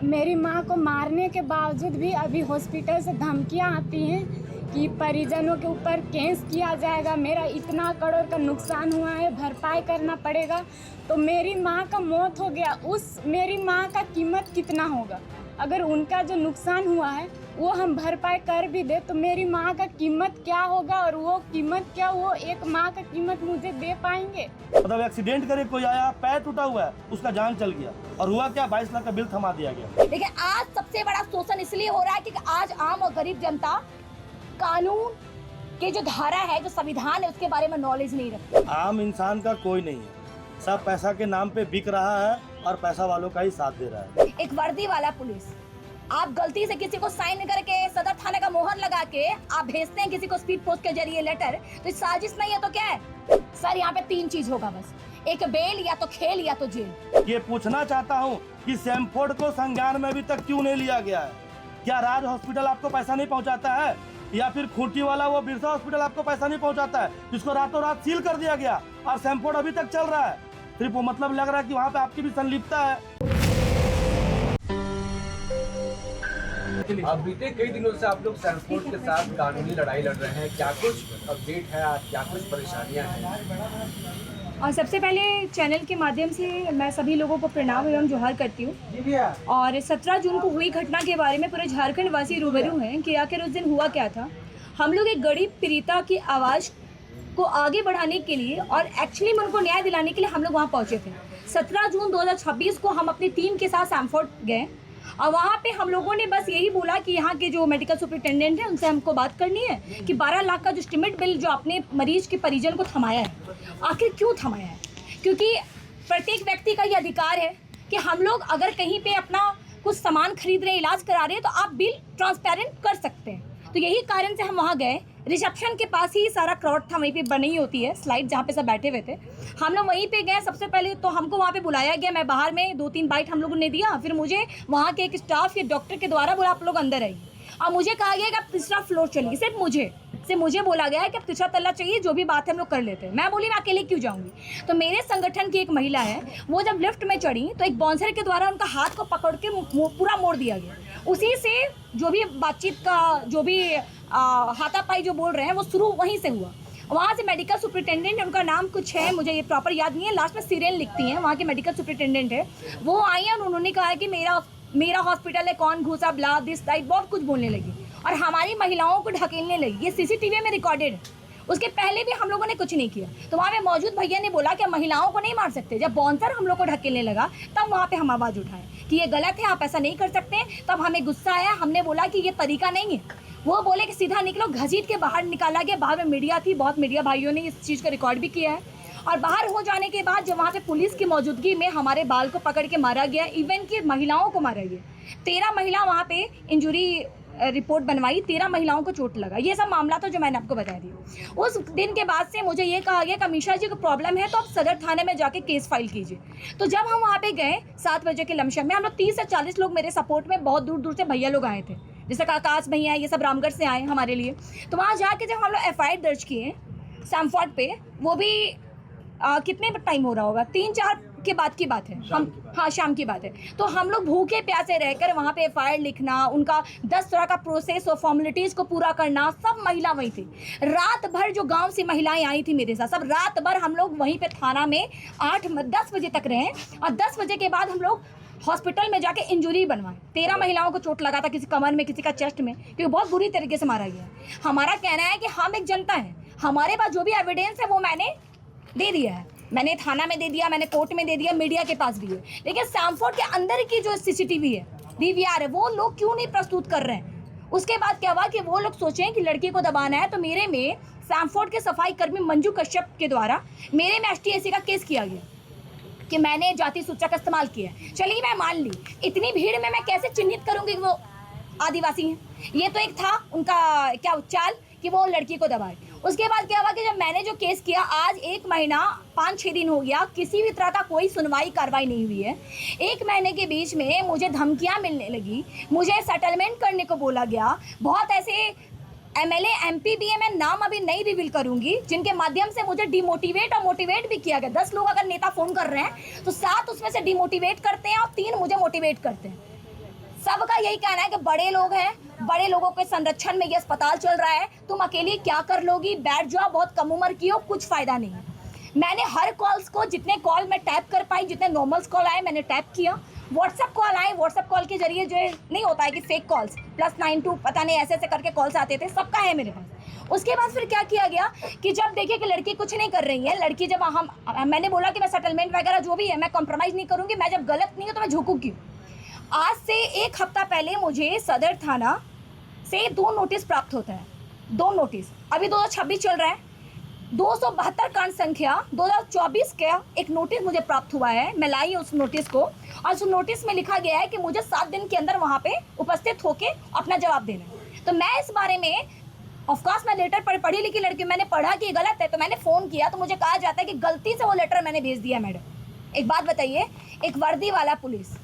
मेरी माँ को मारने के बावजूद भी अभी हॉस्पिटल से धमकियाँ आती हैं कि परिजनों के ऊपर केस किया जाएगा, मेरा इतना करोड़ का नुकसान हुआ है, भरपाई करना पड़ेगा। तो मेरी माँ का मौत हो गया, उस मेरी माँ का कीमत कितना होगा? अगर उनका जो नुकसान हुआ है वो हम भरपाई कर भी दे तो मेरी माँ का कीमत क्या होगा, और वो कीमत क्या वो एक माँ का कीमत मुझे दे पाएंगे? मतलब एक्सीडेंट करे कोई आया, पैर टूटा हुआ है, उसका जान चल गया, और हुआ क्या, 22 लाख का बिल थमा दिया गया। देखिए, आज सबसे बड़ा शोषण इसलिए हो रहा है कि आज आम और गरीब जनता कानून के जो धारा है, जो संविधान है, उसके बारे में नॉलेज नहीं रखती। आम इंसान का कोई नहीं है, सब पैसा के नाम पे बिक रहा है और पैसा वालों का ही साथ दे रहा है। एक वर्दी वाला पुलिस, आप गलती से किसी को साइन करके सदर थाने का मोहर लगा के आप भेजते हैं किसी को स्पीड पोस्ट के जरिए लेटर, तो ये साजिश नहीं है तो क्या है? सर, यहाँ पे 3 चीज होगा बस, एक बेल, या तो खेल, या तो जेल। ये पूछना चाहता हूँ कि सैमफोर्ड को संज्ञान में अभी तक क्यों नहीं लिया गया है? क्या राज हॉस्पिटल आपको पैसा नहीं पहुँचाता है, या फिर खूंटी वाला वो बिरसा हॉस्पिटल आपको पैसा नहीं पहुँचाता है, जिसको रातों रात सील कर दिया गया और सैमफोर्ड अभी तक चल रहा है? सिर्फ वो मतलब लग रहा है कि वहाँ पे आपकी भी संलिप्तता है। अब बीते कई दिनों से आप लोग सैमफोर्ड के साथ कानूनी लड़ाई लड़ रहे हैं, क्या कुछ अपडेट है आज, क्या कुछ परेशानियां हैं? और सबसे पहले चैनल के माध्यम से मैं सभी लोगों को प्रणाम एवं जोहार करती हूँ। और 17 जून को हुई घटना के बारे में पूरे झारखंड वासी रूबरू हैं कि आखिर उस दिन हुआ क्या था। हम लोग एक गरीब पीड़िता की आवाज़ को आगे बढ़ाने के लिए और एक्चुअली में उनको न्याय दिलाने के लिए हम लोग वहाँ पहुँचे थे। 17 जून 2026 को हम अपनी टीम के साथ सैमफोर्ड गए और वहाँ पे हम लोगों ने बस यही बोला कि यहाँ के जो मेडिकल सुपरिटेंडेंट है उनसे हमको बात करनी है कि 12 लाख का जो एस्टीमेट बिल जो अपने मरीज के परिजन को थमाया है, आखिर क्यों थमाया है? क्योंकि प्रत्येक व्यक्ति का ये अधिकार है कि हम लोग अगर कहीं पे अपना कुछ सामान खरीद रहे, इलाज करा रहे हैं, तो आप बिल ट्रांसपेरेंट कर सकते हैं। तो यही कारण से हम वहाँ गए। रिसेप्शन के पास ही सारा क्राउड था, वहीं पे बनी होती है स्लाइड जहाँ पे सब बैठे हुए थे। हम लोग वहीं पे गए। सबसे पहले तो हमको वहाँ पे बुलाया गया, मैं बाहर में 2-3 बाइट हम लोगों ने दिया, फिर मुझे वहाँ के एक स्टाफ या डॉक्टर के द्वारा बोला आप लोग अंदर आइए, और मुझे कहा गया कि आप 3रा फ्लोर चलिए। सिर्फ मुझे बोला गया है कि अब 3रा तल्ला चाहिए, जो भी बात है हम लोग कर लेते हैं। मैं बोली मैं अकेले क्यों जाऊँगी? तो मेरे संगठन की एक महिला है, वो जब लिफ्ट में चढ़ी तो एक बाउंसर के द्वारा उनका हाथ को पकड़ के पूरा मोड़ दिया गया। उसी से जो भी बातचीत का, जो भी हाथापाई जो बोल रहे हैं, वो शुरू वहीं से हुआ। वहाँ से मेडिकल सुपरिटेंडेंट, उनका नाम कुछ है, मुझे ये प्रॉपर याद नहीं है, लास्ट में सीरियल लिखती हैं, वहाँ के मेडिकल सुपरिटेंडेंट है, वो आई हैं और उन्होंने कहा कि मेरा हॉस्पिटल है, कौन घुसा, ब्ला दिस दैट, बहुत कुछ बोलने लगी और हमारी महिलाओं को ढकेलने लगी। ये सीसीटीवी में रिकॉर्डेड है। उसके पहले भी हम लोगों ने कुछ नहीं किया। तो वहाँ पे मौजूद भैया ने बोला कि महिलाओं को नहीं मार सकते। जब बाउंसर हम लोग को ढकेलने लगा तब वहाँ पे हम आवाज़ उठाएं कि ये गलत है, आप ऐसा नहीं कर सकते। तब हमें गुस्सा आया, हमने बोला कि ये तरीका नहीं है। वो बोले कि सीधा निकलो, घसीट के बाहर निकाला गया। बाहर में मीडिया थी, बहुत मीडिया भाइयों ने इस चीज़ को रिकॉर्ड भी किया है। और बाहर हो जाने के बाद जब वहाँ पे पुलिस की मौजूदगी में हमारे बाल को पकड़ के मारा गया, इवन कि महिलाओं को मारा गया। 13 महिला वहाँ पे इंजुरी रिपोर्ट बनवाई, 13 महिलाओं को चोट लगा। ये सब मामला था जो मैंने आपको बता दिया। उस दिन के बाद से मुझे ये कहा गया कि अमीषा जी को प्रॉब्लम है तो आप सदर थाने में जाके केस फाइल कीजिए। तो जब हम वहाँ पे गए 7 बजे के लमशम में, हम लोग 30 से 40 लोग मेरे सपोर्ट में, बहुत दूर दूर से भैया लोग आए थे, जैसे आकाश भैया, ये सब रामगढ़ से आए हमारे लिए। तो वहाँ जाके जब हम लोग FIR दर्ज किए सैमफोर्ड पे, वो भी कितने टाइम हो रहा होगा, 3-4 के बाद की बात है, हम हाँ शाम की बात है। तो हम लोग भूखे प्यासे रहकर वहाँ पे FIR लिखना, उनका 10 तरह का प्रोसेस और फॉर्मेलिटीज़ को पूरा करना, सब महिला वहीं थी। रात भर जो गांव से महिलाएं आई थी मेरे साथ, सब रात भर हम लोग वहीं पे थाना में 8-10 बजे तक रहे। और 10 बजे के बाद हम लोग हॉस्पिटल में जाके इंजुरी बनवाए। 13 महिलाओं को चोट लगा था, किसी कमर में, किसी का चेस्ट में, क्योंकि बहुत बुरी तरीके से मारा गया। हमारा कहना है कि हम एक जनता है, हमारे पास जो भी एविडेंस है वो मैंने दे दिया है। मैंने थाना में दे दिया, मैंने कोर्ट में दे दिया, मीडिया के पास भी है। लेकिन सैमफोर्ड के अंदर की जो CCTV है, DVR है, वो लोग क्यों नहीं प्रस्तुत कर रहे हैं? उसके बाद क्या हुआ कि वो लोग सोचें कि लड़की को दबाना है, तो मेरे में सैमफोर्ड के सफाई कर्मी मंजू कश्यप के द्वारा मेरे में STAC का केस किया गया कि मैंने जाति सूचक का इस्तेमाल किया। चलिए मैं मान ली, इतनी भीड़ में मैं कैसे चिन्हित करूँगी कि वो आदिवासी हैं? ये तो एक था उनका क्या चाल कि वो लड़की को दबाए। उसके बाद क्या हुआ कि जब मैंने जो केस किया, आज 1 महीना 5-6 दिन हो गया, किसी भी तरह का कोई सुनवाई कार्रवाई नहीं हुई है। 1 महीने के बीच में मुझे धमकियां मिलने लगी, मुझे सेटलमेंट करने को बोला गया। बहुत ऐसे MLA MP भी है, मैं नाम अभी नहीं रिवील करूंगी, जिनके माध्यम से मुझे डिमोटिवेट और मोटिवेट भी किया गया। 10 लोग अगर नेता फोन कर रहे हैं तो 7 उसमें से डिमोटिवेट करते हैं और 3 मुझे मोटिवेट करते हैं। सबका यही कहना है कि बड़े लोग हैं, बड़े लोगों के संरक्षण में ये अस्पताल चल रहा है, तुम अकेली क्या कर लोगी, बैठ जाओ, बहुत कम उम्र की हो, कुछ फायदा नहीं है। मैंने हर कॉल्स को, जितने कॉल मैं टैप कर पाई, जितने नॉर्मल्स कॉल आए मैंने टैप किया। व्हाट्सएप कॉल आए, व्हाट्सएप कॉल के जरिए जो नहीं होता है कि फेक कॉल्स +92 पता नहीं ऐसे करके कॉल्स आते थे, सबका है मेरे पास। उसके बाद फिर क्या किया गया कि जब देखिए कि लड़की कुछ नहीं कर रही है, लड़की जब मैंने बोला कि मैं सेटलमेंट वगैरह जो भी है मैं कॉम्प्रोमाइज़ नहीं करूँगी, मैं जब गलत नहीं हूँ तो मैं झुकूँ क्यों। आज से 1 हफ्ता पहले मुझे सदर थाना से 2 नोटिस प्राप्त होता है, 2 नोटिस। अभी 2026 चल रहा है, 272 कांड संख्या 2024 का एक नोटिस मुझे प्राप्त हुआ है। मैं लाई उस नोटिस को, और उस नोटिस में लिखा गया है कि मुझे 7 दिन के अंदर वहाँ पे उपस्थित होके अपना जवाब देना है। तो मैं इस बारे में, ऑफकोर्स मैं लेटर पढ़ी लिखी लड़की, मैंने पढ़ा कि गलत है तो मैंने फ़ोन किया, तो मुझे कहा जाता है कि गलती से वो लेटर मैंने भेज दिया। मैडम एक बात बताइए, एक वर्दी वाला पुलिस,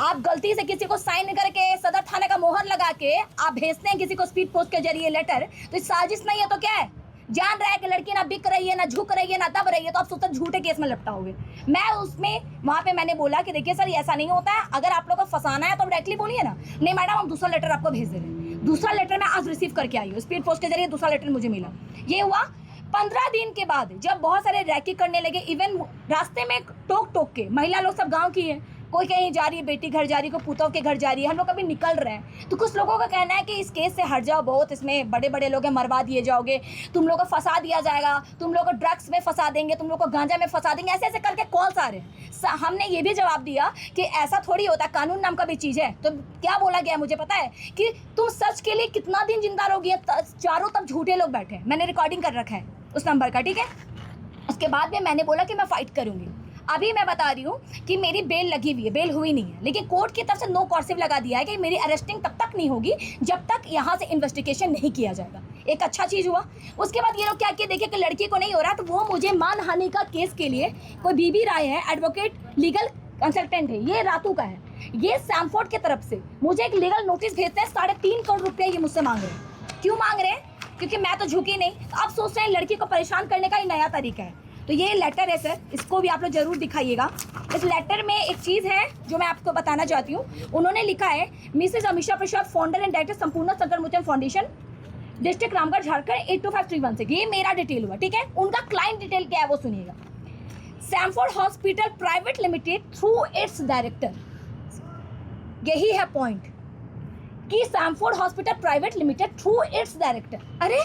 आप गलती से किसी को साइन करके सदर थाने का मोहर लगा के आप भेजते हैं किसी को स्पीड पोस्ट के जरिए लेटर, तो साजिश नहीं है तो क्या है? जान रहा है कि लड़की ना बिक रही है, ना झुक रही है, ना दब रही है, तो आप सोचते झूठे केस में लपटाओगे। मैं उसमें वहाँ पे मैंने बोला कि देखिए सर ऐसा नहीं होता है, अगर आप लोग को फंसाना है तो डायरेक्टली बोलिए ना, नहीं मैडम हम दूसरा लेटर आपको भेज दे रहे हैं। दूसरा लेटर मैं आज रिसीव करके आई हूँ, स्पीड पोस्ट के जरिए दूसरा लेटर मुझे मिला। ये हुआ 15 दिन के बाद, जब बहुत सारे रैकी करने लगे, इवन रास्ते में टोक के, महिला लोग सब गाँव की है, कोई कहीं जा रही है, बेटी घर जा रही है, कोई पुतों के घर जा रही है, हम लोग कभी निकल रहे हैं, तो कुछ लोगों का कहना है कि इस केस से हट जाओ, बहुत इसमें बड़े बड़े लोग हैं, मरवा दिए जाओगे, तुम लोग को फंसा दिया जाएगा, तुम लोग को ड्रग्स में फंसा देंगे, तुम लोग को गांजा में फंसा देंगे, ऐसे ऐसे करके कॉल्स आ रहे हैं। हमने ये भी जवाब दिया कि ऐसा थोड़ी होता, कानून नाम का भी चीज़ है। तो क्या बोला गया मुझे पता है कि तुम सच के लिए कितना दिन जिंदा रहोगी, चारों तरफ झूठे लोग बैठे हैं, मैंने रिकॉर्डिंग कर रखा है उस नंबर का, ठीक है। उसके बाद में मैंने बोला कि मैं फाइट करूँगी। अभी मैं बता रही हूँ कि मेरी बेल लगी हुई है, बेल हुई नहीं है, लेकिन कोर्ट की तरफ से नो कॉर्सिव लगा दिया है कि मेरी अरेस्टिंग तब तक नहीं होगी जब तक यहाँ से इन्वेस्टिगेशन नहीं किया जाएगा। एक अच्छा चीज़ हुआ। उसके बाद ये लोग क्या किए, देखिए कि लड़की को नहीं हो रहा, तो वो मुझे मानहानि का केस के लिए, कोई बीबी राय है, एडवोकेट लीगल कंसल्टेंट है, ये रातू का है, ये सैमफोर्ड की तरफ से मुझे एक लीगल नोटिस भेजते हैं, 3.5 करोड़ रुपये ये मुझसे मांग रहे हैं। क्यों मांग रहे हैं? क्योंकि मैं तो झुकी नहीं, तो आप सोच रहे हैं लड़की को परेशान करने का ही नया तरीका है। तो ये लेटर है सर, इसको भी आप लोग जरूर दिखाइएगा। इस लेटर में एक चीज़ है जो मैं आपको बताना चाहती हूँ। उन्होंने लिखा है, Mrs Amisha Prasad, founder and director Sampurna Shankar Muchan foundation, district Ramgarh, Jharkhand 82531 से। ये मेरा डिटेल हुआ, ठीक है। उनका क्लाइंट डिटेल क्या है वो सुनिएगा। Samford hospital private limited through its director, यही है पॉइंट कि Samford hospital private limited through its director. अरे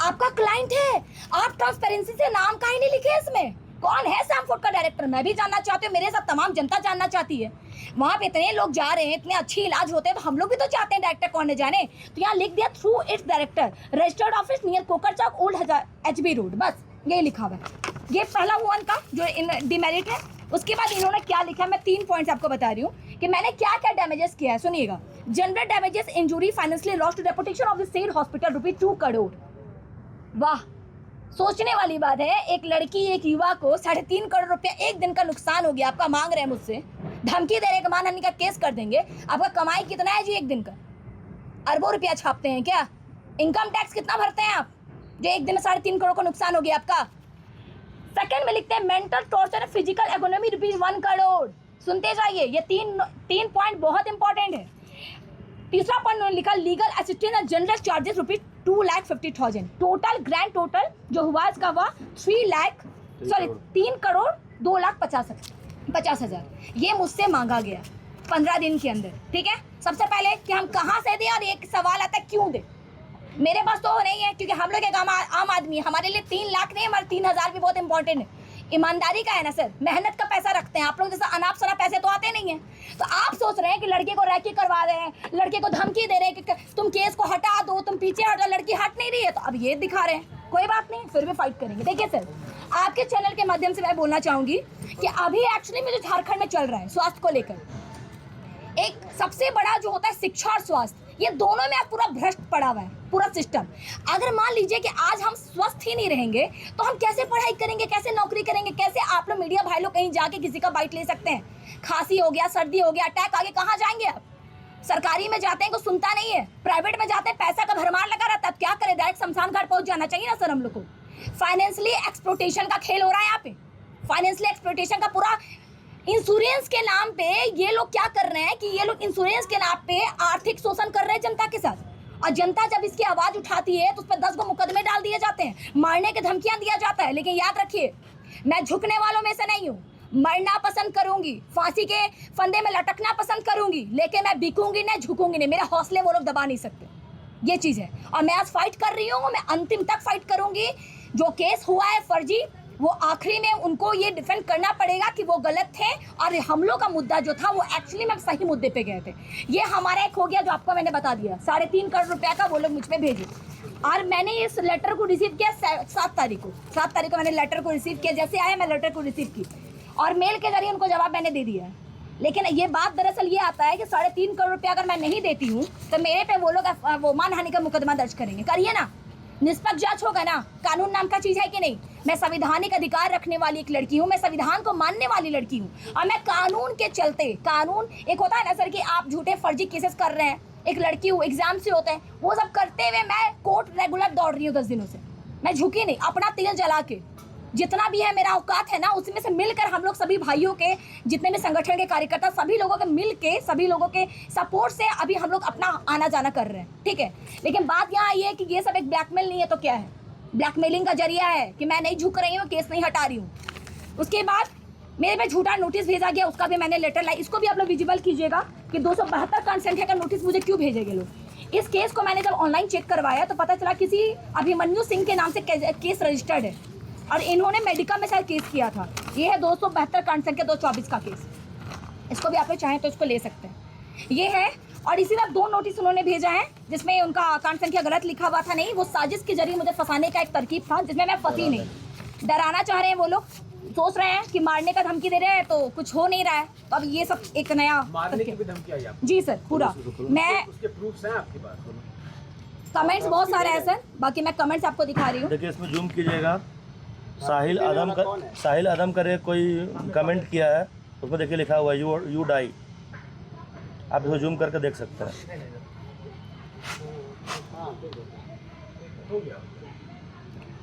आपका क्लाइंट है, आप ट्रांसपेरेंसी से नाम काहे नहीं लिखे इसमें? कौन है सैमफोर्ड का डायरेक्टर? मैं भी जानना चाहती हूँ, मेरे साथ तमाम जनता जानना चाहती है। वहाँ पे इतने लोग जा रहे हैं, इतने अच्छे इलाज होते हैं, तो हम लोग भी तो चाहते हैं डायरेक्टर कौन है जाने। तो यहाँ लिख दिया through its director, registered office near Kokar Chowk, old HB road, बस यही लिखा हुआ है। ये पहला हुआ उनका जो डिमेरिट है। उसके बाद इन्होंने क्या लिखा है, मैं 3 पॉइंट्स आपको बता रही हूँ कि मैंने क्या क्या डैमेजेस किया है, सुनिएगा। General damages, injury, financially loss to reputation of the said hospital ₹2 crore. वाह, सोचने वाली बात है। एक लड़की, एक युवा को 3.5 करोड़ रुपया एक दिन का नुकसान हो गया, आपका मांग रहे हैं मुझसे, धमकी दे रहे हैं कि मानहानि का केस कर देंगे। आपका कमाई कितना है जी एक दिन का? अरबों रुपया छापते हैं क्या? इनकम टैक्स कितना भरते हैं आप जो एक दिन में 3.5 करोड़ का नुकसान हो गया आपका? सेकंड में लिखते हैं mental torture and physical economy ₹1 crore. सुनते जाइए, ये तीन पॉइंट बहुत इंपॉर्टेंट है। तीसरा पॉइंट लिखा legal assistance and general charges ₹2,50,000। Total grand total जो हुआ इसका हुआ 3 करोड़ 2,50,000 ये मुझसे मांगा गया 15 दिन के अंदर, ठीक है। सबसे पहले कि हम कहाँ से दें, और एक सवाल आता है क्यों दें। मेरे पास तो नहीं है, क्योंकि हम लोग एक आम आदमी है, हमारे लिए 3 लाख नहीं, हमारे 3,000 भी बहुत इंपॉर्टेंट है। ईमानदारी का है ना सर, मेहनत का पैसा रखते हैं। आप लोग जैसा अनाप शनाप पैसे तो आते नहीं है। तो आप सोच रहे हैं कि लड़के को रैकी करवा रहे हैं, लड़के को धमकी दे रहे हैं कि तुम केस को हटा दो, तुम पीछे हटो, लड़की हट नहीं रही है, तो अब ये दिखा रहे हैं। कोई बात नहीं, फिर भी फाइट करेंगे। देखिए सर, आपके चैनल के माध्यम से मैं बोलना चाहूँगी कि अभी एक्चुअली में जो झारखंड में चल रहा है स्वास्थ्य को लेकर, एक सबसे बड़ा जो होता है शिक्षा और स्वास्थ्य, ये दोनों में पूरा भ्रष्ट पड़ा हुआ है पूरा सिस्टम। अगर मान लीजिए कि आज हम स्वस्थ ही नहीं रहेंगे तो हम कैसे पढ़ाई करेंगे, कैसे नौकरी करेंगे, कैसे आप लोग मीडिया भाई लोग कहीं जाके किसी का बाइट ले सकते हैं? खांसी हो गया, सर्दी हो गया, अटैक आ गया, कहाँ जाएंगे आप? सरकारी में जाते हैं, कोई सुनता नहीं है, प्राइवेट में जाते हैं, पैसा का भरमार लगा रहता है। क्या करें, डायरेक्ट शमशान घाट पहुंच जाना चाहिए ना सर हम लोग को। फाइनेंशियली एक्सप्लोटेशन का खेल हो रहा है यहाँ पे, फाइनेंशियली एक्सप्लोटेशन का पूरा इंश्योरेंस के नाम पे ये लोग क्या कर रहे हैं कि ये लोग इंश्योरेंस के नाम पे आर्थिक शोषण कर रहे हैं जनता के साथ। और जनता जब इसकी आवाज उठाती है तो उस पर 10 गो मुकदमे डाल दिए जाते हैं, मारने के धमकियां दिया जाता है। लेकिन याद रखिए, मैं झुकने वालों में से नहीं हूँ। मरना पसंद करूंगी, फांसी के फंदे में लटकना पसंद करूंगी, लेकिन मैं बिकूंगी नहीं, झुकूंगी नहीं। मेरे हौसले वो लोग दबा नहीं सकते, ये चीज है। और मैं आज फाइट कर रही हूँ, मैं अंतिम तक फाइट करूंगी। जो केस हुआ है फर्जी, वो आखिरी में उनको ये डिफेंड करना पड़ेगा कि वो गलत थे और हम लोग का मुद्दा जो था वो एक्चुअली में सही मुद्दे पे गए थे। ये हमारा एक हो गया जो आपको मैंने बता दिया, 3.5 करोड़ रुपया का वो लोग मुझ पे भेजे। और मैंने इस लेटर को रिसीव किया 7 तारीख को मैंने लेटर को रिसीव किया। जैसे आया मैं लेटर को रिसीव की और मेल के जरिए उनको जवाब मैंने दे दिया है। लेकिन ये बात दरअसल ये आता है कि 3.5 करोड़ रुपया अगर मैं नहीं देती हूँ तो मेरे पे वो लोग वो मानहानि का मुकदमा दर्ज करेंगे। करिए ना, निष्पक्ष जांच होगा ना। कानून नाम का चीज है कि नहीं? मैं संवैधानिक अधिकार रखने वाली एक लड़की हूँ, मैं संविधान को मानने वाली लड़की हूँ और मैं कानून के चलते, कानून एक होता है ना सर कि आप झूठे फर्जी केसेस कर रहे हैं, एक लड़की हूँ, एग्जाम से होते हैं, वो सब करते हुए मैं कोर्ट रेगुलर दौड़ रही हूँ 10 दिनों से। मैं झुकी नहीं, अपना तेल जला के जितना भी है मेरा औकात है ना, उसमें से मिलकर हम लोग सभी भाइयों के, जितने भी संगठन के कार्यकर्ता, सभी लोगों के मिल के, सभी लोगों के सपोर्ट से अभी हम लोग अपना आना जाना कर रहे हैं, ठीक है। लेकिन बात यहाँ ये है कि ये सब एक ब्लैकमेल नहीं है तो क्या है? ब्लैकमेलिंग का जरिया है कि मैं नहीं झुक रही हूँ, केस नहीं हटा रही हूँ। उसके बाद मेरे पे झूठा नोटिस भेजा गया, उसका भी मैंने लेटर लाई। इसको भी आप लोग विजिबल कीजिएगा कि 272 का संख्या का नोटिस मुझे क्यों भेजेंगे लोग। इस केस को मैंने जब ऑनलाइन चेक करवाया तो पता चला किसी अभिमन्यु सिंह के नाम से केस रजिस्टर्ड है और इन्होंने मेडिका में शायद केस किया था। ये है 272 कांड संख्या 224 का केस। इसको भी आप लोग चाहें तो इसको ले सकते हैं, ये है। और इसी तरह 2 नोटिस उन्होंने भेजा है जिसमें उनका कांड संख्या गलत लिखा हुआ था। नहीं, वो साजिश के जरिए मुझे फंसाने का एक तरकीब था जिसमें मैं फंसी नहीं। डराना चाह रहे हैं वो लोग, सोच रहे हैं कि मारने का धमकी दे रहे हैं तो कुछ हो नहीं रहा है। तो अब ये सब एक नया मारने की भी धमकी आई आपको? जी सर, पूरा। मैं उसके प्रूफ्स हैं आपके पास? कमेंट्स बहुत सारे हैं सर, बाकी मैं कमेंट्स आपको दिखा रही हूँ। देखिए इसमें जूम कीजिएगा, साहिल आदम करे कोई कमेंट किया है, उसमें देखिए लिखा हुआ है यू डाई। आप इसको जूम करके देख सकते हैं।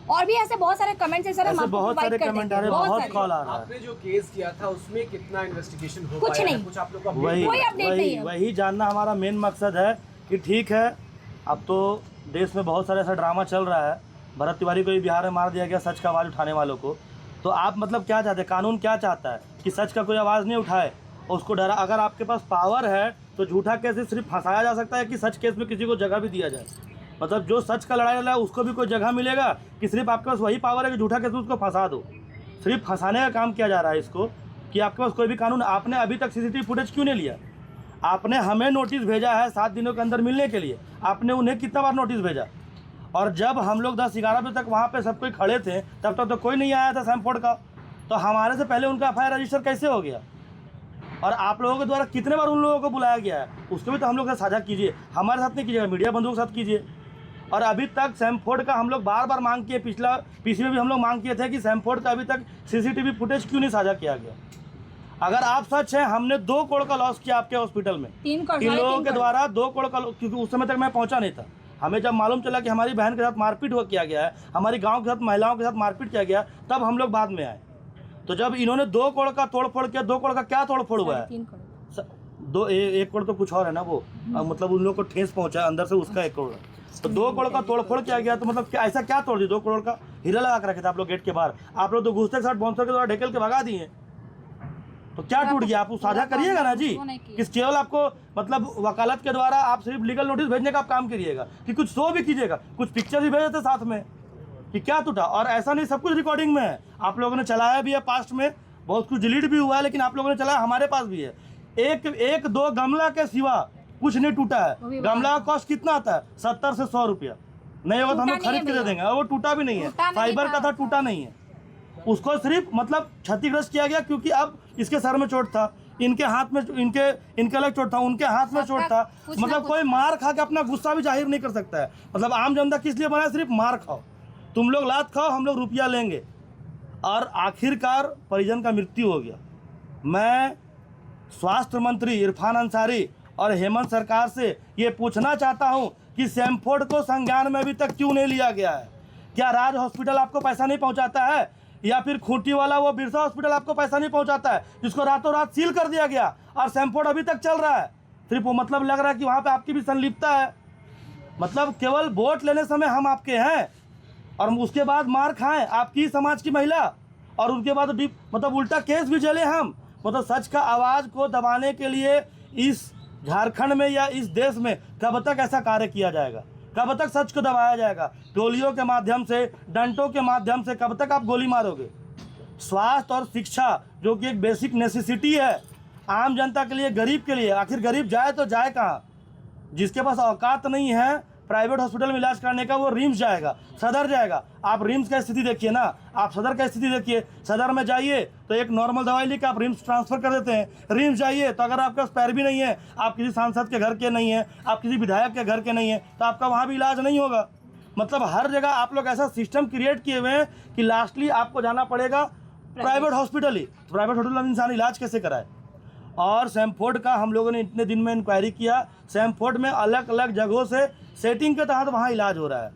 और भी ऐसे बहुत सारे कमेंट्स हैं सर, हम ऐसे आपको बहुत provide सारे कर कमेंट देंगे। आ रहे हैं, बहुत सारे। कॉल आ रहा है। आपने जो केस किया था उसमें कितना इन्वेस्टिगेशन हो कुछ पाया है? नहीं। कुछ आप लोग का वही कोई अपडेट नहीं है। वही जानना हमारा मेन मकसद है कि ठीक है, अब तो देश में बहुत सारे ऐसा ड्रामा चल रहा है। भरत तिवारी को भी बिहार में मार दिया गया सच का आवाज़ उठाने वालों को। तो आप मतलब क्या चाहते हैं? कानून क्या चाहता है कि सच का कोई आवाज़ नहीं उठाए, उसको डरा। अगर आपके पास पावर है तो झूठा केस सिर्फ फंसाया जा सकता है कि सच केस में किसी को जगह भी दिया जाए। मतलब जो सच का लड़ाई लड़ा है उसको भी कोई जगह मिलेगा कि सिर्फ आपके पास वही पावर है कि झूठा केस में उसको फंसा दो। सिर्फ फंसाने का काम किया जा रहा है इसको कि आपके पास कोई भी कानून। आपने अभी तक CCTV फुटेज क्यों नहीं लिया? आपने हमें नोटिस भेजा है 7 दिनों के अंदर मिलने के लिए, आपने उन्हें कितना बार नोटिस भेजा? और जब हम लोग 10-11 बजे तक वहाँ पे सब कोई खड़े थे तब तक तो कोई नहीं आया था सैमफोर्ड का। तो हमारे से पहले उनका FIR रजिस्टर कैसे हो गया? और आप लोगों के द्वारा कितने बार उन लोगों को बुलाया गया है उसको भी तो हम लोग साझा कीजिए। हमारे साथ नहीं कीजिएगा, मीडिया बंधुओं के साथ कीजिए। और अभी तक सैमफोर्ड का हम लोग बार मांग किए, पीछे में भी हम लोग मांग किए थे कि सैमफोर्ड का अभी तक CCTV फुटेज क्यों नहीं साझा किया गया। अगर आप सच है, हमने 2 करोड़ का लॉस किया आपके हॉस्पिटल में, 3 करोड़, इन लोगों के द्वारा 2 करोड़ का, क्योंकि उस समय तक मैं पहुंचा नहीं था। हमें जब मालूम चला कि हमारी बहन के साथ मारपीट किया गया है, हमारी गांव के साथ महिलाओं के साथ मारपीट किया गया, तब हम लोग बाद में आए। तो जब इन्होंने 2 करोड़ का तोड़फोड़ किया, 2 करोड़ का क्या तोड़फोड़ हुआ है? 3 करोड़। 1 करोड़ तो कुछ और है ना वो, मतलब उन लोगों को ठेस पहुंचा अंदर से, उसका 1 करोड़। तो 2 करोड़ का तोड़फोड़ किया गया। तो मतलब क्या ऐसा क्या तोड़ दिया? 2 करोड़ का हीरा लगा के रखे थे आप लोग गेट के बाहर, आप लोग तो घुसते के साथ बाउंसर के द्वारा ढकेल के भगा दिए। तो क्या टूट गया? आप साझा करिएगा ना जी, किस केवल आपको मतलब वकालत के द्वारा आप सिर्फ लीगल नोटिस भेजने का आप काम करिएगा कि कुछ शो भी कीजिएगा, कुछ पिक्चर भी भेजे थे साथ में कि क्या टूटा। और ऐसा नहीं, सब कुछ रिकॉर्डिंग में है, आप लोगों ने चलाया भी है, पास्ट में बहुत कुछ डिलीट भी हुआ है, लेकिन आप लोगों ने चलाया, हमारे पास भी है। एक 2 गमला के सिवा कुछ नहीं टूटा है। गमला का कॉस्ट कितना आता है? 70 से 100 रुपया। नहीं होगा तो हम लोग खरीद के दे देंगे। और वो टूटा भी नहीं है, फाइबर का था, टूटा नहीं है। उसको सिर्फ मतलब क्षतिग्रस्त किया गया क्योंकि अब इसके सर में चोट था, इनके हाथ में, इनके अलग चोट था, उनके हाथ में चोट था। मतलब कोई मार खा के अपना गुस्सा भी जाहिर नहीं कर सकता है। मतलब आम जनता किस लिए बना है? सिर्फ मार खाओ, तुम लोग लात खाओ, हम लोग रुपया लेंगे। और आखिरकार परिजन का मृत्यु हो गया। मैं स्वास्थ्य मंत्री इरफान अंसारी और हेमंत सरकार से ये पूछना चाहता हूँ कि सैमफोर्ड को संज्ञान में अभी तक क्यों नहीं लिया गया है? क्या राज हॉस्पिटल आपको पैसा नहीं पहुँचाता है? या फिर खूंटी वाला वो बिरसा हॉस्पिटल आपको पैसा नहीं पहुंचाता है, जिसको रातों रात सील कर दिया गया और सैमफोर्ड अभी तक चल रहा है। सिर्फ वो मतलब लग रहा है कि वहाँ पे आपकी भी संलिप्तता है। मतलब केवल वोट लेने समय हम आपके हैं और उसके बाद मार खाएं आपकी ही समाज की महिला, और उनके बाद मतलब उल्टा केस भी झेले हम। मतलब सच का आवाज़ को दबाने के लिए इस झारखंड में या इस देश में कब तक ऐसा कार्य किया जाएगा? कब तक सच को दबाया जाएगा? गोलियों के माध्यम से, डंटों के माध्यम से कब तक आप गोली मारोगे? स्वास्थ्य और शिक्षा जो कि एक बेसिक नेसेसिटी है आम जनता के लिए, गरीब के लिए, आखिर गरीब जाए तो जाए कहाँ? जिसके पास औकात नहीं है प्राइवेट हॉस्पिटल में इलाज कराने का, वो रिम्स जाएगा, सदर जाएगा। आप रिम्स का स्थिति देखिए ना, आप सदर का स्थिति देखिए। सदर में जाइए तो एक नॉर्मल दवाई लेकर आप रिम्स ट्रांसफ़र कर देते हैं। रिम्स जाइए तो अगर आपके पास पैर भी नहीं है, आप किसी सांसद के घर के नहीं हैं, आप किसी विधायक के घर के नहीं हैं, तो आपका वहाँ भी इलाज नहीं होगा। मतलब हर जगह आप लोग ऐसा सिस्टम क्रिएट किए हुए हैं कि लास्टली आपको जाना पड़ेगा प्राइवेट हॉस्पिटल ही। प्राइवेट हॉस्पिटल में इंसान इलाज कैसे कराए? और सैमफोर्ड का हम लोगों ने इतने दिन में इंक्वायरी किया, सैमफोर्ड में अलग अलग जगहों से सेटिंग के तहत वहाँ इलाज हो रहा है।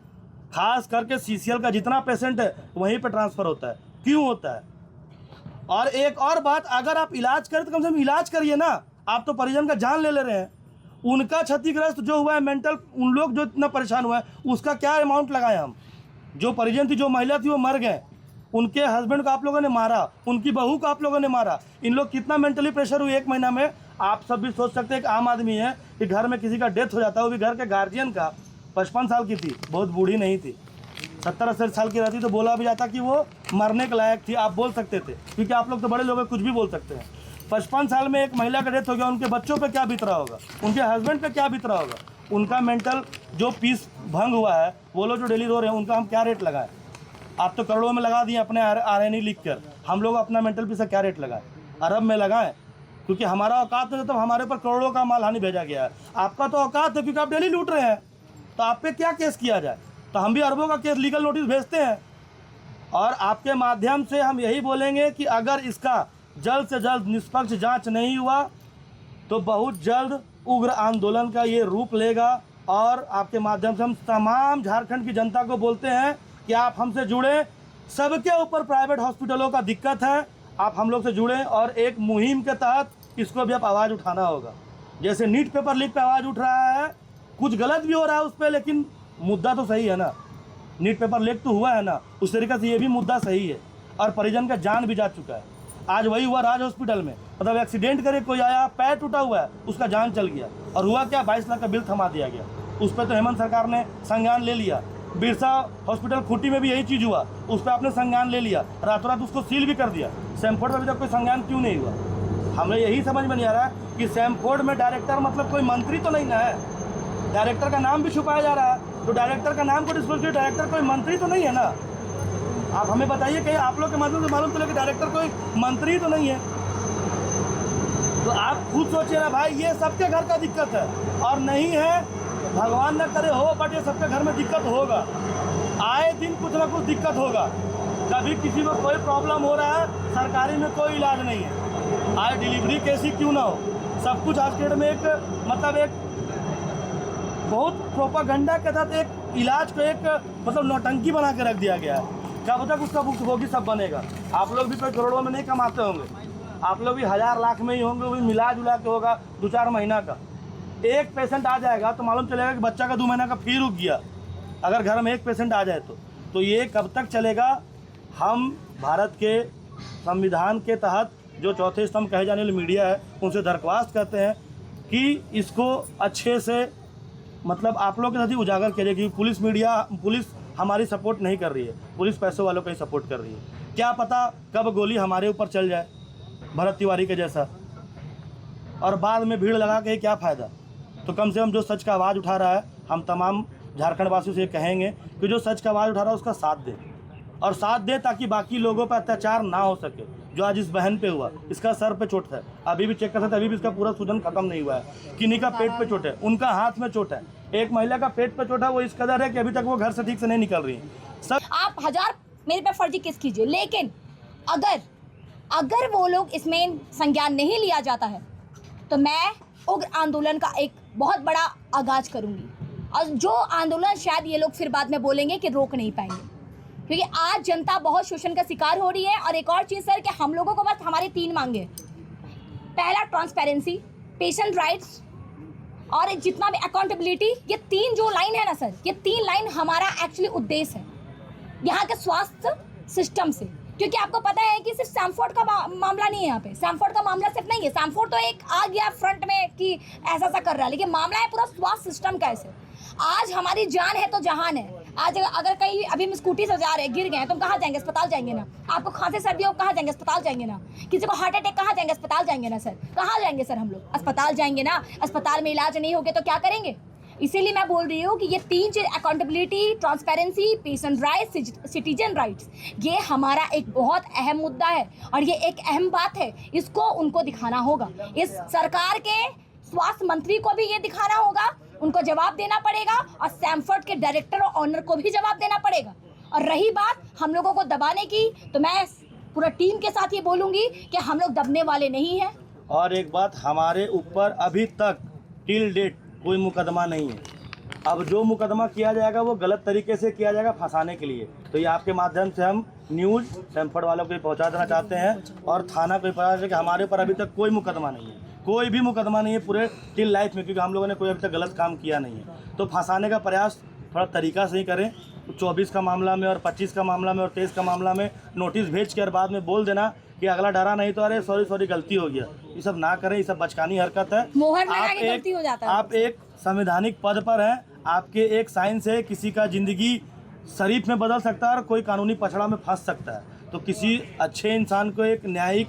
खास करके सीसीएल का जितना पेशेंट है वहीं पर ट्रांसफ़र होता है। क्यों होता है? और एक और बात, अगर आप इलाज करें तो कम से कम इलाज करिए ना। आप तो परिजन का जान ले रहे हैं। उनका क्षतिग्रस्त जो हुआ है मेंटल, उन लोग जो इतना परेशान हुआ है उसका क्या अमाउंट लगाए हम? जो परिजन थी, जो महिला थी, वो मर गए, उनके हस्बैंड को आप लोगों ने मारा, उनकी बहू को आप लोगों ने मारा। इन लोग कितना मेंटली प्रेशर हुई 1 महीना में? आप सब भी सोच सकते हैं। एक आम आदमी है कि घर में किसी का डेथ हो जाता है, वो भी घर के गार्जियन का। 55 साल की थी, बहुत बूढ़ी नहीं थी, 70-80 साल की रहती तो बोला भी जाता कि वो मरने के लायक थी। आप बोल सकते थे, क्योंकि आप लोग तो बड़े लोग हैं, कुछ भी बोल सकते हैं। 55 साल में एक महिला का डेथ हो गया, उनके बच्चों पे क्या बीत रहा होगा, उनके हस्बैंड पे क्या बीत रहा होगा, उनका मेंटल जो पीस भंग हुआ है, वो लोग जो डेली रो रहे हैं, उनका हम क्या रेट लगाएं? आप तो करोड़ों में लगा दिए अपने RNE लिख कर, हम लोग अपना मेंटल पीस का क्या रेट लगाएं? अरब में लगाएं, क्योंकि हमारा औकात है, तो हमारे ऊपर करोड़ों का मालहानि भेजा गया है। आपका तो औकात है क्योंकि आप डेली लूट रहे हैं, तो आप पे क्या केस किया जाए? तो हम भी अरबों का केस, लीगल नोटिस भेजते हैं। और आपके माध्यम से हम यही बोलेंगे कि अगर इसका जल्द से जल्द निष्पक्ष जांच नहीं हुआ तो बहुत जल्द उग्र आंदोलन का ये रूप लेगा। और आपके माध्यम से हम तमाम झारखंड की जनता को बोलते हैं कि आप हमसे जुड़ें। सबके ऊपर प्राइवेट हॉस्पिटलों का दिक्कत है, आप हम लोग से जुड़ें और एक मुहिम के तहत इसको भी आप आवाज़ उठाना होगा। जैसे नीट पेपर लीक पे आवाज़ उठ रहा है, कुछ गलत भी हो रहा है उस पर, लेकिन मुद्दा तो सही है ना। नीट पेपर लीक तो हुआ है ना, उस तरीके से ये भी मुद्दा सही है और परिजन का जान भी जा चुका है। आज वही हुआ राज हॉस्पिटल में, मतलब एक्सीडेंट करे कोई आया, पैर टूटा हुआ है, उसका जान चल गया और हुआ क्या, 22 लाख का बिल थमा दिया गया। उस पर तो हेमंत सरकार ने संज्ञान ले लिया। बिरसा हॉस्पिटल खूंटी में भी यही चीज़ हुआ, उस पर आपने संज्ञान ले लिया, रातों रात उसको सील भी कर दिया। सैमफोर्ड में अभी तक कोई संज्ञान क्यों नहीं हुआ? हमें यही समझ में नहीं आ रहा कि सैमफोर्ड में डायरेक्टर मतलब कोई मंत्री तो नहीं ना है। डायरेक्टर का नाम भी छुपाया जा रहा है, तो डायरेक्टर का नाम को डिस्क्लोज किया, डायरेक्टर कोई मंत्री तो नहीं है ना। आप हमें बताइए कि आप लोग के माध्यम से मालूम चले कि डायरेक्टर कोई मंत्री तो नहीं है। तो आप खुद सोचिए ना भाई, ये सबके घर का दिक्कत है और नहीं है भगवान न करे हो, बट ये सबके घर में दिक्कत होगा। आए दिन कुछ ना कुछ दिक्कत होगा। कभी किसी को कोई प्रॉब्लम हो रहा है, सरकारी में कोई इलाज नहीं है, आए डिलीवरी कैसी क्यों ना हो, सब कुछ आज के डेट में एक मतलब एक बहुत प्रोपागंडा के साथ एक इलाज को एक मतलब नौटंकी बना के रख दिया गया है। कब तक उसका भुगतान सब बनेगा? आप लोग भी कोई करोड़ों में नहीं कमाते होंगे, आप लोग भी 1000 लाख में ही होंगे, वो भी मिला जुला के होगा 2-4 महीना का। एक पेशेंट आ जाएगा तो मालूम चलेगा कि बच्चा का 2 महीना का फी रुक गया, अगर घर में एक पेशेंट आ जाए तो ये कब तक चलेगा? हम भारत के संविधान के तहत जो चौथे स्तंभ कहे जाने वाली मीडिया है, उनसे दरख्वास्त करते हैं कि इसको अच्छे से मतलब आप लोग के साथ ही उजागर करिए कि पुलिस हमारी सपोर्ट नहीं कर रही है, पुलिस पैसों वालों का ही सपोर्ट कर रही है। क्या पता कब गोली हमारे ऊपर चल जाए भरत तिवारी के जैसा, और बाद में भीड़ लगा के क्या फ़ायदा? तो कम से कम जो सच का आवाज़ उठा रहा है, हम तमाम झारखंड वासियों से कहेंगे कि जो सच का आवाज़ उठा रहा है उसका साथ दे, और साथ दे ताकि बाकी लोगों पर अत्याचार ना हो सके। जो आज इस बहन पे हुआ, इसका सर पे चोट है, अभी भी चेक कर सकते, अभी भी इसका पूरा सूजन खत्म नहीं हुआ है। किन्हीं का पेट पे चोट है, उनका हाथ में चोट है, एक महिला का पेट पे चोट है, वो इस कदर है कि अभी तक वो घर से ठीक से नहीं निकल रही है। सब आप 1000 मेरे पे फर्जी केस कीजिए, लेकिन अगर वो लोग इसमें संज्ञान नहीं लिया जाता है तो मैं उग्र आंदोलन का एक बहुत बड़ा आगाज करूंगी, और जो आंदोलन शायद ये लोग फिर बाद में बोलेंगे कि रोक नहीं पाएंगे, क्योंकि आज जनता बहुत शोषण का शिकार हो रही है। और एक और चीज़ सर कि हम लोगों को बस हमारे 3 मांगे, पहला ट्रांसपेरेंसी, पेशेंट राइट्स और जितना भी अकाउंटेबिलिटी, ये 3 जो लाइन है ना सर, ये 3 लाइन हमारा एक्चुअली उद्देश्य है यहाँ के स्वास्थ्य सिस्टम से। क्योंकि आपको पता है कि सिर्फ सैमफोर्ड का मामला नहीं है यहाँ पे, सैमफोर्ड का मामला सिर्फ नहीं है, सैमफोर्ड तो एक आ गया फ्रंट में कि ऐसा कर रहा है, लेकिन मामला है पूरा स्वास्थ्य सिस्टम का। ऐसे आज हमारी जान है तो जहान है। आज अगर कहीं अभी हम स्कूटी से जा रहे हैं, गिर गए तो हम कहाँ जाएंगे? अस्पताल जाएंगे ना। आपको खांसी सर्दी हो कहाँ जाएंगे? अस्पताल जाएंगे ना। किसी को हार्ट अटैक कहाँ जाएंगे? अस्पताल जाएंगे ना सर। कहाँ जाएंगे सर? हम लोग अस्पताल जाएंगे ना। अस्पताल में इलाज नहीं होगे तो क्या करेंगे? इसीलिए मैं बोल रही हूँ कि ये 3 चीज, accountability, transparency, patient rights, citizen rights, ये हमारा एक बहुत अहम मुद्दा है और ये एक अहम बात है। इसको उनको दिखाना होगा, इस सरकार के स्वास्थ्य मंत्री को भी ये दिखाना होगा, उनको जवाब देना पड़ेगा और सैमफोर्ड के डायरेक्टर और ऑनर को भी जवाब देना पड़ेगा। और रही बात हम लोगों को दबाने की, तो मैं पूरा टीम के साथ ये बोलूँगी कि हम लोग दबने वाले नहीं हैं। और एक बात, हमारे ऊपर अभी तक टिल डेट कोई मुकदमा नहीं है। अब जो मुकदमा किया जाएगा वो गलत तरीके से किया जाएगा, फंसाने के लिए। तो ये आपके माध्यम से हम न्यूज़ सैमफोर्ड वालों को पहुंचा देना चाहते हैं और थाना को पता चले कि हमारे ऊपर अभी तक कोई मुकदमा नहीं है, कोई भी मुकदमा नहीं है पूरे टिल लाइफ में, क्योंकि हम लोगों ने कोई अभी तक गलत काम किया नहीं है। तो फंसाने का प्रयास थोड़ा तरीका से ही करें। 24 का मामला में और 25 का मामला में और 23 का मामला में नोटिस भेज कर बाद में बोल देना कि अगला डरा नहीं तो अरे सॉरी गलती हो गया। ये सब ना करें, ये सब बचकानी हरकत है। मोहर लगा के गलती हो जाता है। आप एक संवैधानिक पद पर हैं, आपके एक साइन से किसी का जिंदगी शरीफ में बदल सकता है और कोई कानूनी पछड़ा में फंस सकता है। तो किसी अच्छे इंसान को एक न्यायिक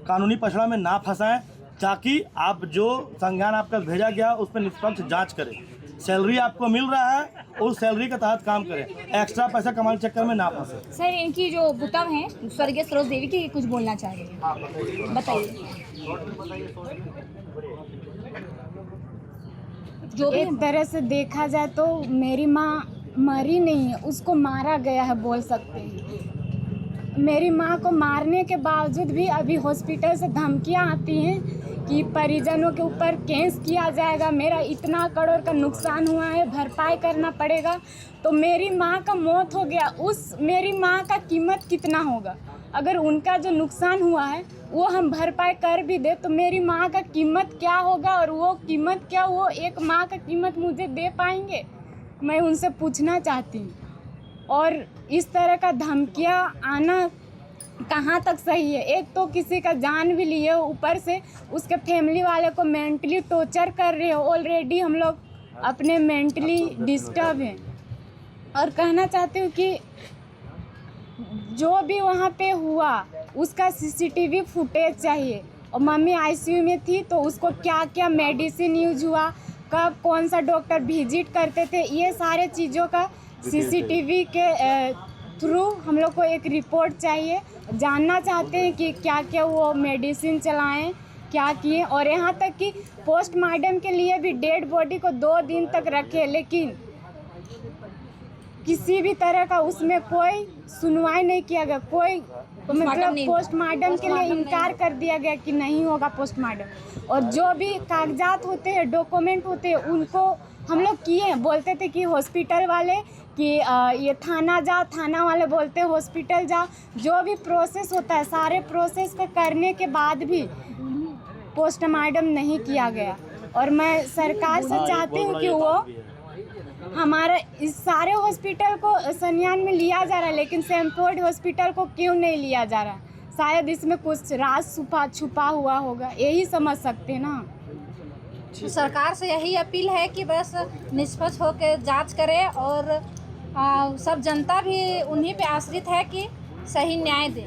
कानूनी पछड़ा में ना फंसाएं, ताकि आप जो संज्ञान आपका भेजा गया उस पर निष्पक्ष जांच करें। सैलरी आपको मिल रहा है, उस सैलरी के तहत काम करें, एक्स्ट्रा पैसा कमाने चक्कर में ना फंसे। सर इनकी जो बुतम है स्वर्गीय सरोज देवी की, कुछ बोलना चाह रही है, बताइए। जो भी एक तरह से देखा जाए तो मेरी माँ मरी नहीं है, उसको मारा गया है बोल सकते हैं। मेरी माँ को मारने के बावजूद भी अभी हॉस्पिटल से धमकियाँ आती हैं कि परिजनों के ऊपर केस किया जाएगा, मेरा इतना करोड़ का नुकसान हुआ है, भरपाई करना पड़ेगा। तो मेरी माँ का मौत हो गया, उस मेरी माँ का कीमत कितना होगा? अगर उनका जो नुकसान हुआ है वो हम भरपाई कर भी दे तो मेरी माँ का कीमत क्या होगा? और वो कीमत क्या, वो एक माँ का कीमत मुझे दे पाएंगे? मैं उनसे पूछना चाहती हूँ। और इस तरह का धमकियाँ आना कहाँ तक सही है? एक तो किसी का जान भी लिए हो, ऊपर से उसके फैमिली वाले को मेंटली टॉर्चर कर रहे हो। ऑलरेडी हम लोग अपने मेंटली डिस्टर्ब हैं। और कहना चाहती हूँ कि जो भी वहाँ पे हुआ उसका CCTV फुटेज चाहिए। और मम्मी ICU में थी तो उसको क्या क्या मेडिसिन यूज हुआ, कब कौन सा डॉक्टर विजिट करते थे, ये सारे चीज़ों का CCTV के थ्रू हम लोग को एक रिपोर्ट चाहिए। जानना चाहते हैं कि क्या क्या वो मेडिसिन चलाएं, क्या किए। और यहाँ तक कि पोस्टमार्टम के लिए भी डेड बॉडी को 2 दिन तक रखे, लेकिन किसी भी तरह का उसमें कोई सुनवाई नहीं किया गया। कोई मतलब पोस्टमार्टम के लिए इनकार कर दिया गया कि नहीं होगा पोस्टमार्टम। और जो भी कागजात होते हैं, डॉक्यूमेंट होते हैं, उनको हम लोग किए। बोलते थे कि हॉस्पिटल वाले कि ये थाना जाओ, थाना वाले बोलते हैं हॉस्पिटल जाओ। जो भी प्रोसेस होता है सारे प्रोसेस को करने के बाद भी पोस्टमार्टम नहीं किया गया। और मैं सरकार से चाहती हूँ कि वो हमारा इस सारे हॉस्पिटल को संज्ञान में लिया जा रहा है, लेकिन सैमफोर्ड हॉस्पिटल को क्यों नहीं लिया जा रहा? शायद इसमें कुछ राज छुपा हुआ होगा, यही समझ सकते ना। सरकार से यही अपील है कि बस निष्पक्ष होकर जांच करे और सब जनता भी उन्हीं पे आश्रित है कि सही न्याय दे।